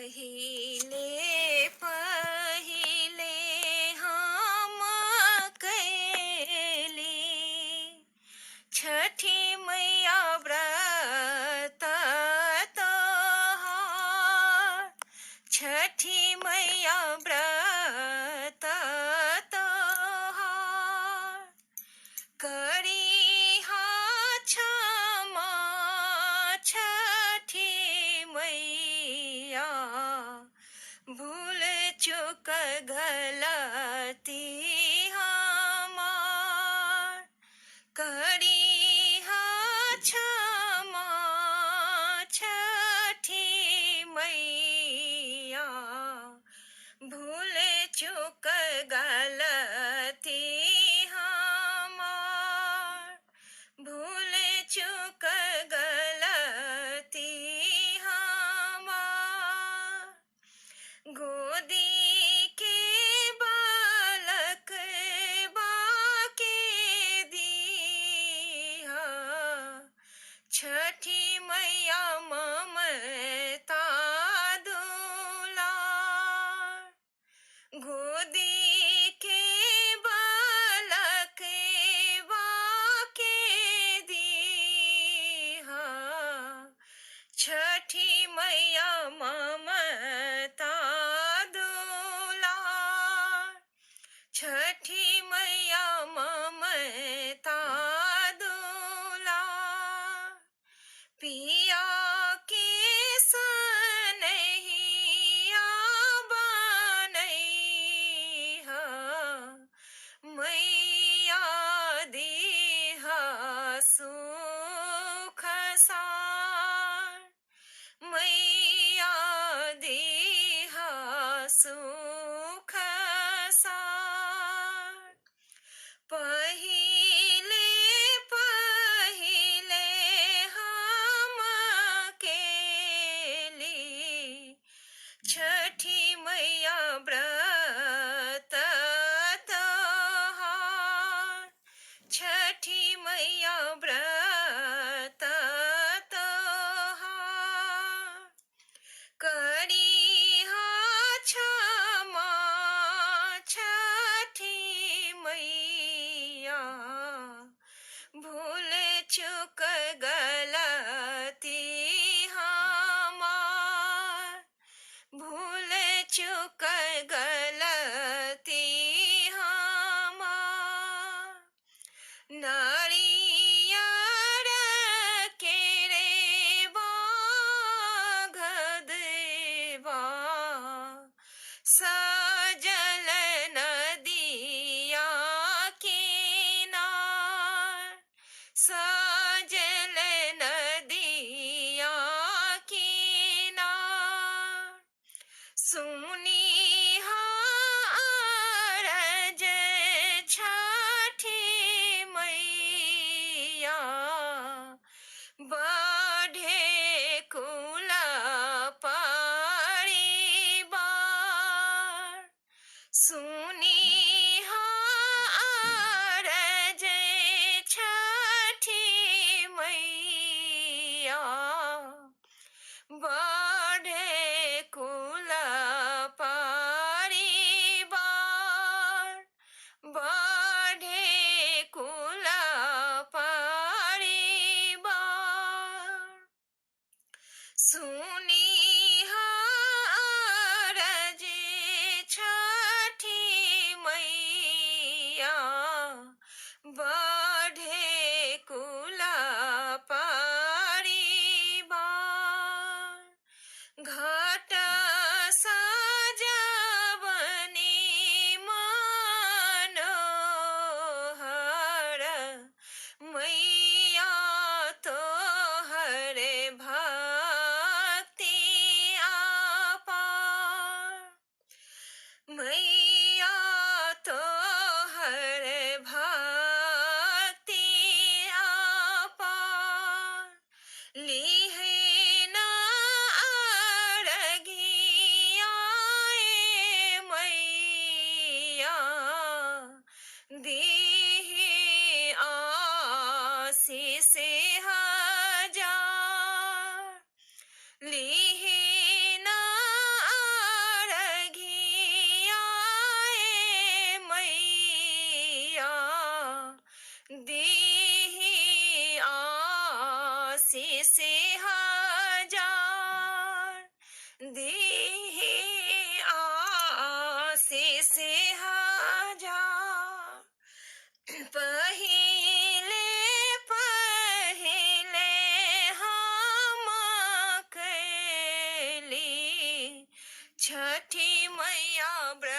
पहिले पहिले हम कैली छठी मैया व्रत तोहार। छठी मैया व्रत तोहार करिहा क्षमा छठी मैया। भूल चूक गलती हमार करिहा क्षमा छठी मैया। भूल चूक गलती हमार भूल चूक गलती हमार। गोदी के बालक बाके दीहा छठी मैया ममता दुलार। गोदी के बालक बाके दीहा छठी मैया ममता दुलार। छठी मैया ममता दुलार। पिया के सनहिया बनैहा मैया दीहा सुख सार। मैया दीहा सुख सार। पहिले पहिले हम केली छठी मैया व्रत तोहार। छठी मैया व्रत तोहार करिहा क्षमा छठी मैया। भूल चूक गलती हमार भूल चूक गलती हमार। नारियर के रे बागदबा सजल नदिया किनार। सजल नदिया किनार। सुनिहा अरज छठी मैया। बढ़े कुल परिवार। सुनिहा अरज छठी मैया। बढ़े कुल परिवार। बढ़े कुल परिवार। सुनिहा अरज छठी मैया। बढ़े कुल परिवार। हजार दीही आशीष हजार पहिले पहिले हम कैली छठी मैया व्रत